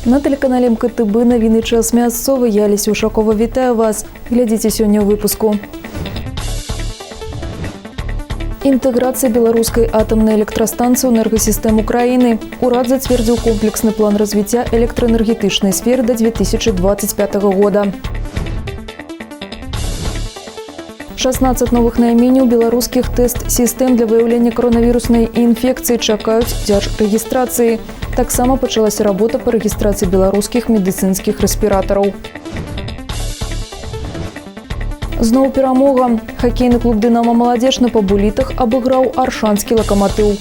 На телеканале МКТБ новины час мясцовы. Я Аліся Ушакова, вітаю вас. Глядзіце сёння ў выпуску. Интеграция белорусской атомной электростанции в энергосистему Украины. Урад зацвердзіў комплексный план развития электроэнергетычнай сферы до 2025 года. 16 новых найменяў беларускіх тест-систем для выявления коронавирусной инфекции чакаюць дзяржрэгістрацыі. Таксама пачалася работа по регистрации белорусских медицинских респираторов. Зноў перамога. Хоккейный клуб «Динамо Молодежь» на Пабулітах абыграў аршанскі лакаматыў.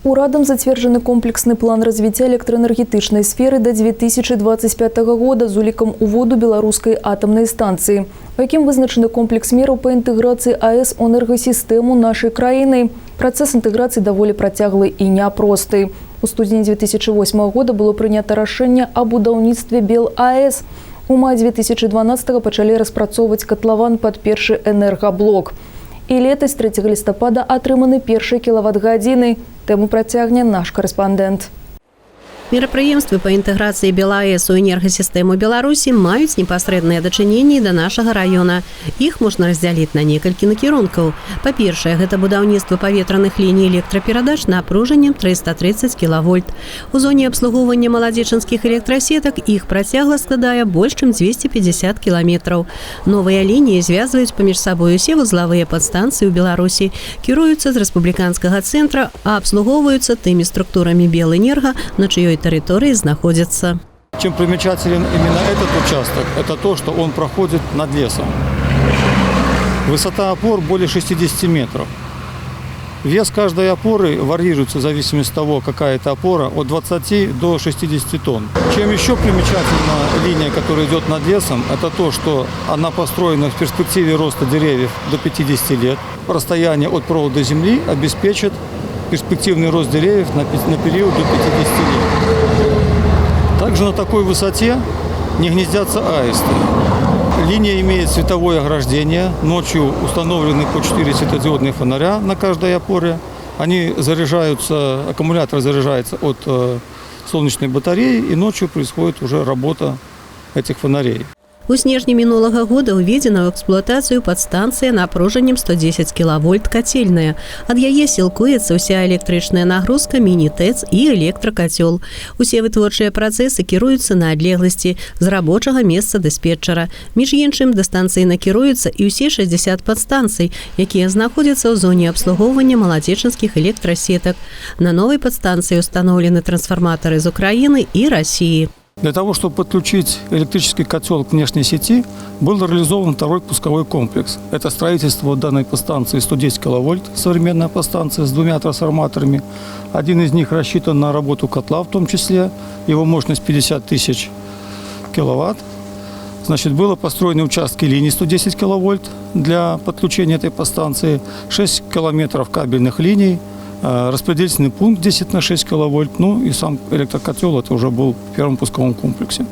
Урадам зацверджаны комплексны план развития электроэнергетычнай сферы до 2025 года з улікам уводу беларускай атомнай станцыі, у якім вызначаны комплекс мераў па інтэграцыі АЭС у энергасістэму нашай краіны. Працэс інтэграцыі даволі працяглы і няпросты. У студзені 2008 года было прынята рашэнне аб будаўніцтве БелАЭС. У маі 2012 пачалі распрацоўваць катлаван пад першы энергаблок. І летась 3 лістапада атрыманы першыя кілават-гадзіны. Тэму працягне наш корэспандэнт. Мерапрыемствы па інтэграцыі БелАЭС у энергасістэму Беларусі маюць непасрэдныя дачыненні да нашага раёна. Іх можна раздзяліць на некалькі накірункаў. Па-першае, гэта будаўніцтва паветраных ліній электраперадач напружаннем 330 кВт. У зоне абслугоўвання маладзечанскіх электрасетак іх працягла складае больш чым 250 кіламетраў. Новыя лініі звязваюць паміж сабой усе вузлавыя падстанцыі ў Беларусі, кіруюцца з рэспубліканскага цэнтра, а абслугоўваюцца тымі структурамі Белэнерга, на чыёй территории находится. Чем примечателен именно этот участок, это то, что он проходит над лесом. Высота опор более 60 метров. Вес каждой опоры варьируется в зависимости от того, какая это опора, от 20 до 60 тонн. Чем еще примечательна линия, которая идет над лесом, это то, что она построена в перспективе роста деревьев до 50 лет. Расстояние от провода земли обеспечит перспективный рост деревьев на период до 50 лет. Также на такой высоте не гнездятся аисты. Линия имеет световое ограждение. Ночью установлены по 4 светодиодных фонаря на каждой опоре. Они заряжаются, аккумулятор заряжается от солнечной батареи, и ночью происходит уже работа этих фонарей. У снежні мінулага года ўведзена ў эксплуатацыю падстанцыя напружаннем 110 кВт кацельная. Ад яе сілкуецца ўся электрычная нагрузка, міні-тэц і электракацёл. Усе вытворчыя працэсы кіруюцца на адлегласці з рабочага месца дыспетчара. Між іншым, да станцыі накіруюцца і ўсе 60 падстанцый, якія знаходзяцца ў зоне абслугоўвання маладзечанскіх электрасетак. На новай падстанцыі установлены трансфарматары з Украіны і России. Для того, чтобы подключить электрический котел к внешней сети, был реализован второй пусковой комплекс. Это строительство данной подстанции 110 кВт, современная подстанция с двумя трансформаторами. Один из них рассчитан на работу котла в том числе, его мощность 50 тысяч киловатт. Значит, было построены участки линий 110 кВт для подключения этой подстанции, 6 километров кабельных линий, распределительный пункт 10 на 6 кВт, ну и сам электрокотел это уже был в первом пусковом комплексе.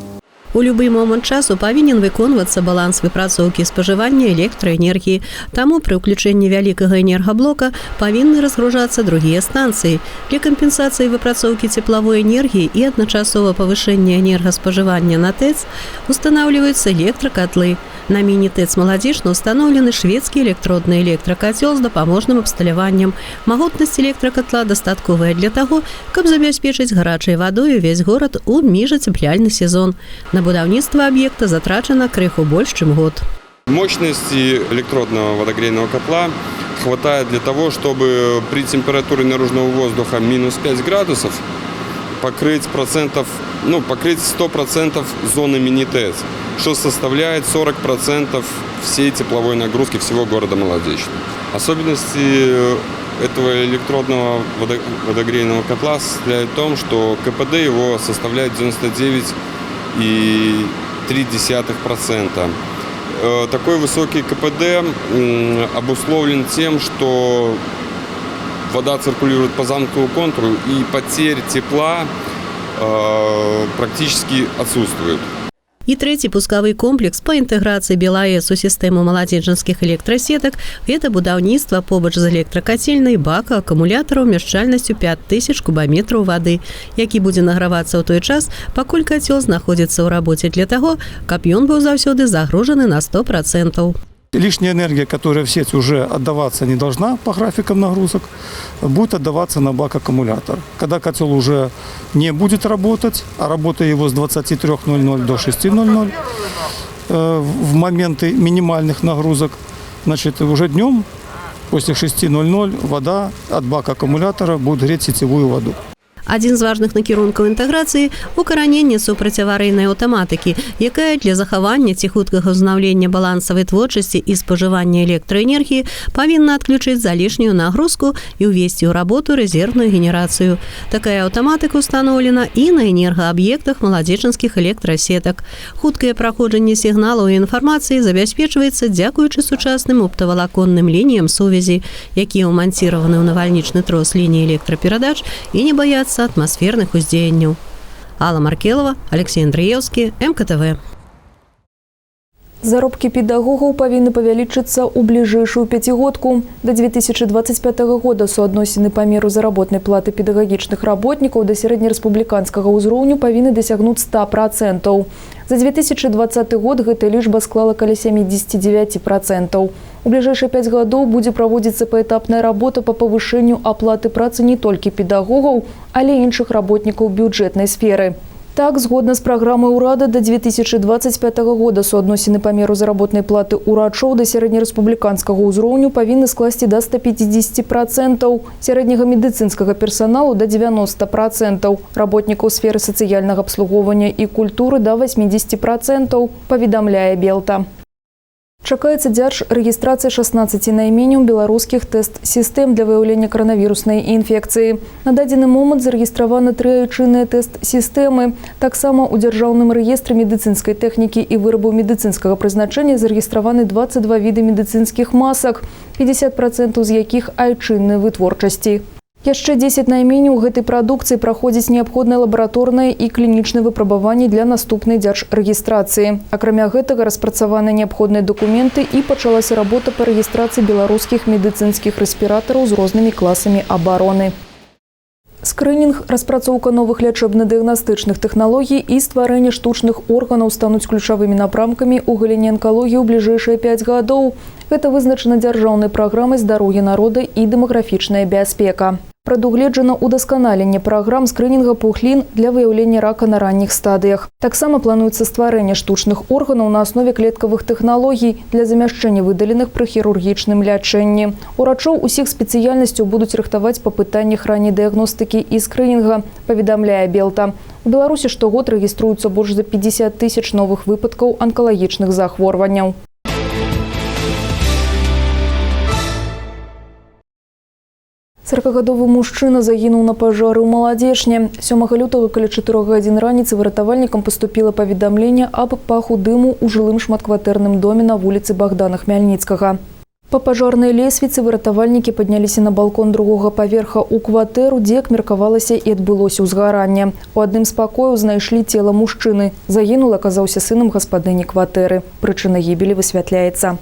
У любы момант часу павінен выконвацца баланс выпрацоўкі спажывання электраэнергіі. Таму пры ўключэнні вялікага энергаблока павінны разгружацца другія станцыі. Для кампенсацыі выпрацоўкі цеплавой энергіі і адначасова павышэння энергаспажывання на ТЭЦ устанаўліваюцца электракатлы. На міні-тэц «Маладзечна» установлены шведскі электродны электракацёл з дапаможным абсталяваннем. Магутнасць электракатла дастатковая для таго, каб забяспечыць гарачай вадой увесь горад у міжацепляльны сезон. На будаўніцтва аб'екта затрачана крыху больш, чым год. Мощности электродного водогрейного котла хватает для того, чтобы при температуре наружного воздуха минус 5 градусов покрыть 100% зоны мини-ТЭЦ, что составляет 40% всей тепловой нагрузки всего города Молодечный. Особенности этого электродного водогрейного котла состоят в том, что КПД его составляет 99,3%. Такой высокий КПД обусловлен тем, что вода циркулирует по замкнутому контуру и потерь тепла практически отсутствует. И третий пусковый комплекс по интеграции БелАЭС у систему маладзечанскіх электросетак – это будаўніцтва побач з электракацельнай бака акумулятара ўмяшчальнасцю 5000 кубометраў вады, які будзе награвацца ў той час, пакуль кацёл знаходзіцца ў рабоце для таго, каб ён быў заўсёды загружаны на 100%. Лишняя энергия, которая в сеть уже отдаваться не должна по графикам нагрузок, будет отдаваться на бак аккумулятора. Когда котел уже не будет работать, а работая его с 23:00 до 6:00, в моменты минимальных нагрузок, значит, уже днем после 6:00 вода от бака аккумулятора будет греть сетевую воду. Адзін з важных накірункаў інтэграцыі – укараненне супрацьаварыйнай аўтаматыкі, якая для захавання ці хуткага ўзнаўлення балансавай творчасці і спажывання электраэнергіі павінна адключыць залішнюю нагрузку і ўвесці ў работу рэзервную генерацыю. Такая аўтаматыка ўстаноўлена і на энергааб'ектах маладзечанскіх электрасетак. Хуткае праходжанне сігналаў і інфармацыі забяспечваецца дзякуючы сучасным оптавалаконным лініям сувязі, якія ўманціраваны ў навальнічны трос лініі электраперадач і не баяцца атмасферных уздзеянняў. Алла Маркелова, Алексей Андреевский, МКТВ. Заробкі педагогаў павінны павялічыцца ў бліжэйшую пяцігодку. До 2025 года суадносіны памеру заработнай платы педагагічных работнікаў да сярэднерэспубліканскага ўзроўню павінны дасягнуць 100%. За 2020 год гэтая лічба склала каля 79%. У бліжэйшыя 5 гадоў будзе праводзіцца паэтапная работа па павышэнню аплаты працы не толькі педагогаў, але і іншых работнікаў бюджэтнай сферы. Так, згодна з праграмай ўрада, до 2025 года суадносіны памеру заработнай платы ўрачоў да сярэднерэспубліканскага ўзроўню павінны скласці да 150%, сярэдняга медыцынскага персаналу да 90%, работнікаў сферы сацыяльнага абслугоўвання і культуры да 80%, паведамляе Белта. Чакаецца дзяржрэгістрацыя 16 найменняў беларускіх тэст-сістэм для выяўлення каранавіруснай інфекцыі. На дадзены момант зарэгістраваны 3 айчынныя тэст-сістэмы. Таксама ў дзяржаўным рэестры медыцынскай тэхнікі і вырабаў медыцынскага прызначэння зарэгістраваны 22 віды медыцынскіх масак, 50% з якіх айчыннай вытворчасці. Яшчэ 10 найменняў гэтай прадукцыі праходзіць неабходнае лабараторнае і клінічнае выпрабаванне для наступнай дзяржрэгістрацыі. Акрамя гэтага распрацаваны неабходныя дакументы і пачалася работа па рэгістрацыі беларускіх медыцынскіх рэспіратараў з рознымі класамі абароны. Скрынінг, распрацоўка новых лячэбна-дыягнастычных тэхналогій і стварэнне штучных органаў стануць ключавымі напрамкамі ў галіне анкалогіі ў бліжэйшыя 5 гадоў. Гэта вызначана дзяржаўнай праграмай здароўя народа і дэмаграфічная бяспека. Прадугледжана ўдасканаленне праграм скрынінга пухлін для выяўлення рака на ранніх стадыях. Таксама плануецца стварэнне штучных органаў на аснове клеткавых тэхналогій для замяшчэння выдаленых пры хірургічным лячэнні. Урачоў усіх спецыяльнасцяў будуць рыхтаваць па пытаннях ранняй дыягностыкі і скрынінга, паведамляе Белта. У Беларусі штогод рэгіструюцца больш за 50 000 новых выпадкаў анкалагічных захворванняў. Сорокагадовы мужчына загінуў на пажары ў Маладзечне. 7 лютага каля 4 гадзін раніцы выратавальнікам паступіла паведамленне аб паху дыму ў жылым шматкватэрным доме на вуліцы Богдана Хмяльніцкага. Па пажарнай лесвіцы выратавальнікі падняліся на балкон другога паверха ў кватэру, дзе, як меркавалася, і адбылося ўзгаранне. У адным з пакояў знайшлі цела мужчыны. Загінулы аказаўся сынам гаспадыні кватэры. Прычына гібелі высвятляецца.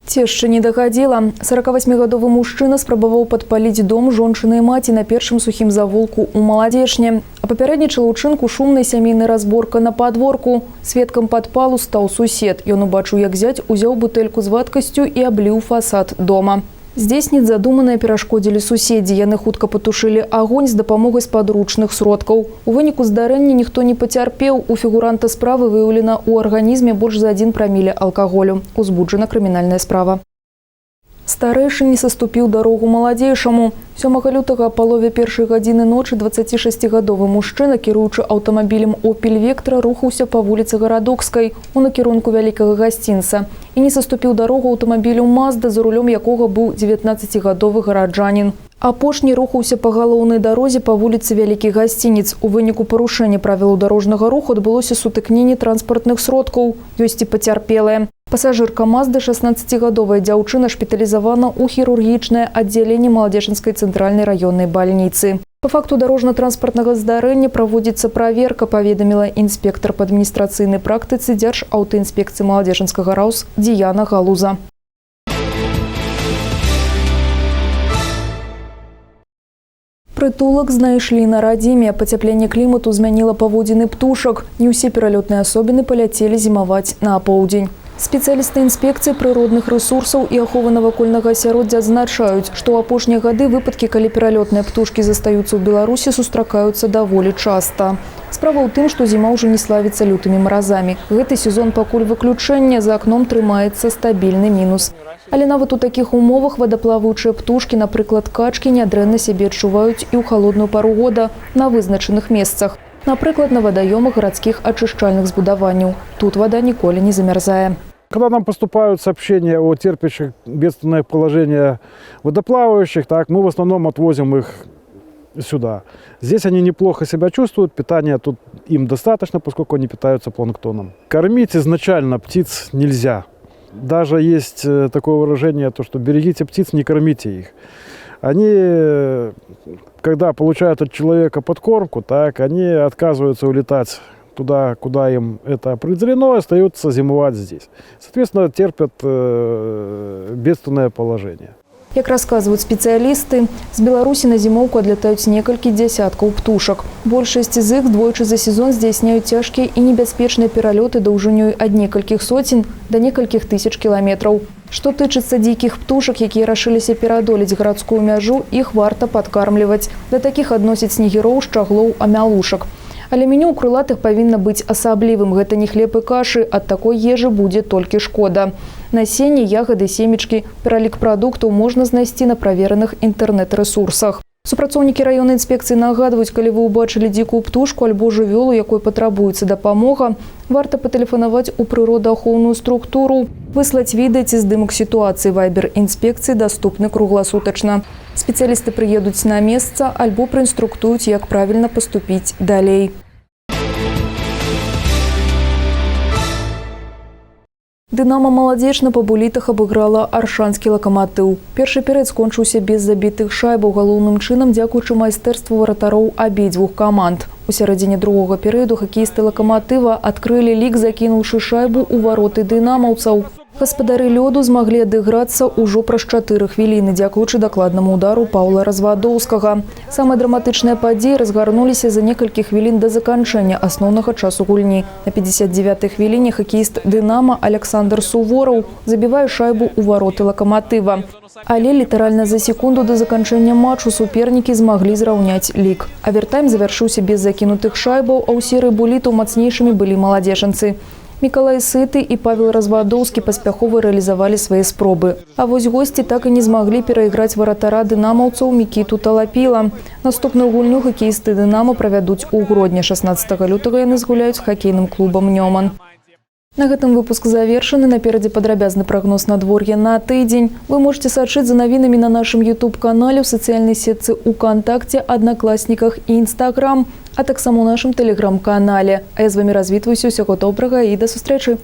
Цешча не дагадзіла. 48-гадовы мужчына спрабаваў падпаліць дом жончыны і маці на першым сухім завулку ў Маладзечне. А папярэднічала ўчынку шумнай сямейнай разборка на падворку. Сведкам падпалу стаў сусед. Ён убачыў, як зяць узяў бутэльку з вадкасцю і абліў фасад дома. Здзейсніць задуманае перашкодзілі суседзі. Яны хутка патушылі агонь з дапамогай спадручных сродкаў. У выніку здарэння ніхто не пацярпеў. У фігуранта справы выяўлена ў арганізме больш за 1 праміле алкаголю. Узбуджана крымінальная справа. Старэйшы не саступіў дарогу маладзейшаму. 7 лютага о палове першай гадзіны ночы 26-гадовы мужчына, кіруючы аўтамабілем «Опель Вектра», рухаўся па вуліцы Гарадокскай у накірунку вялікага гасцінца і не саступіў дарогу аўтамабілю «Мазда», за рулём якога быў 19-гадовы гараджанін. Апошні рухаўся па галоўнай дарозе па вуліцы Вялікі Гасцінец. У выніку парушэння правілаў дарожнага руху адбылося сутыкненне транспартных сродкаў. Ёсць і пацярпелыя. Пасажырка Мазды, 16-гадовая дзяўчына, шпіталізавана ў хірургічнае аддзяленне Маладзечынскай цэнтральнай раённай бальніцы. По факту дарожна-транспартнага здарэння праводзіцца праверка, паведаміла інспектар па адміністрацыйнай практыцы Дзяржаўтаінспекцыі Маладзечынскага РАУС Діяна Галуза. Прытулак знайшлі на радзіме. Пацяпленне клімату змяніла паводзіны птушак. Не ўсе пералётныя асобіны паляцелі зімаваць на апоўдзень. Спецыялісты інспекцыі прыродных рэсурсаў і аховы навакольнага асяроддзя адзначаюць, што ў апошнія гады выпадкі, калі пералётныя птушкі застаюцца ў Беларусі, сустракаюцца даволі часта. Справа ў тым, што зіма ўжо не славіцца лютымі маразамі. Гэты сезон пакуль выключэнне, за акном трымаецца стабільны мінус. Але нават у такіх умовах вадаплаваючыя птушкі, напрыклад, качкі, нядрэнна сябе адчуваюць і ў холодную пару года на вызначаных месцах. Напрыклад, на вадаёмах гарадскіх ачышчальных збудаванняў. Тут вода ніколі не замерзае. Когда нам поступают сообщения о терпящих бедственное положение водоплавающих, мы в основном отвозим их сюда. Здесь они неплохо себя чувствуют, питания тут им достаточно, поскольку они питаются планктоном. Кормить изначально птиц нельзя. Даже есть такое выражение, то, что берегите птиц, не кормите их. Они, когда получают от человека подкормку, они отказываются улетать туда, куда им это определено, остаются зимовать здесь. Соответственно, терпят бедственное положение. Як расказваюць спецыялісты, з Беларусі на зімоўку адлятаюць некалькі дзясяткаў птушак. Большасць з іх двойчы за сезон здзяйсняюць цяжкія і небяспечныя пералёты даўжынёй ад некалькіх соцень да некалькіх тысяч кіламетраў. Што тычыцца дзікіх птушак, якія рашыліся пераадолець гарадскую мяжу, іх варта падкармліваць. Да такіх адносяць снегіроў, шчаглоў, амялушак. Але меню ў крылатых павінна быць асаблівым. Гэта не хлеб і кашы, ад такой ежы будзе толькі шкода. Насенне, ягады, семечкі, пералік прадуктаў можна знайсці на правераных інтэрнэт-рэсурсах. Супрацоўнікі раённай інспекцыі нагадваюць, калі вы ўбачылі дзікую птушку альбо жывёлу, якой патрабуецца дапамога, варта патэлефанаваць у прыродаахоўную структуру, выслаць відэа ці здымак сітуацыі. Вайбер інспекцыі даступны кругласутачна. Спецыялісты прыедуць на месца альбо праінструктуюць, як правільна паступіць далей. Дынамо Маладзечна па булітах абыграла аршанскі лакаматыў. Першы перыяд скончыўся без забітых шайбаў, галоўным чынам дзякуючы майстэрству варатароў абедзвюх каманд. У сярэдзіне другога перыяду хакеісты лакаматыва адкрылі лік, закінуўшы шайбу ў вароты дынамаўцаў. Гаспадары лёду змаглі адыграцца ўжо праз 4 хвіліны, дзякуючы дакладнаму удару Паўла Развадоўскага. Самыя драматычныя падзеі разгарнуліся за некалькі хвілін да заканчэння асноўнага часу гульні. На 59-й хвіліне хакеіст «Дынама» Александр Сувораў забівае шайбу ў вароты лакаматыва. Але літаральна за секунду да заканчэння матчу супернікі змаглі зраўняць лік. Авертайм завяршыўся без закінутых шайбаў, а ў серыі булітаў мацнейшымі былі маладзечанцы. Мікалай Сыты і Павел Развадоўскі паспяхова рэалізавалі свае спробы. А вось госці так і не змаглі перайграць варатара дынамаўцаў Мікіту Талапіла. Наступную гульню хакеісты «Дынамо» правядуць у Гродні. 16 лютага яны згуляюць з хакейным клубам «Нёман». На гэтым выпуск завершаны. Наперадзе падрабязны прагноз надвор'я на тыдзень. Вы можете сачыць за навінамі на нашым YouTube-канале, у сацыяльнай сетцы УКонтакце, Аднакласніках і Інстаграм, а таксама ў нашым Тэлеграм-канале. А я з вамі развітваюся. Усяго добрага і да сустрэчы!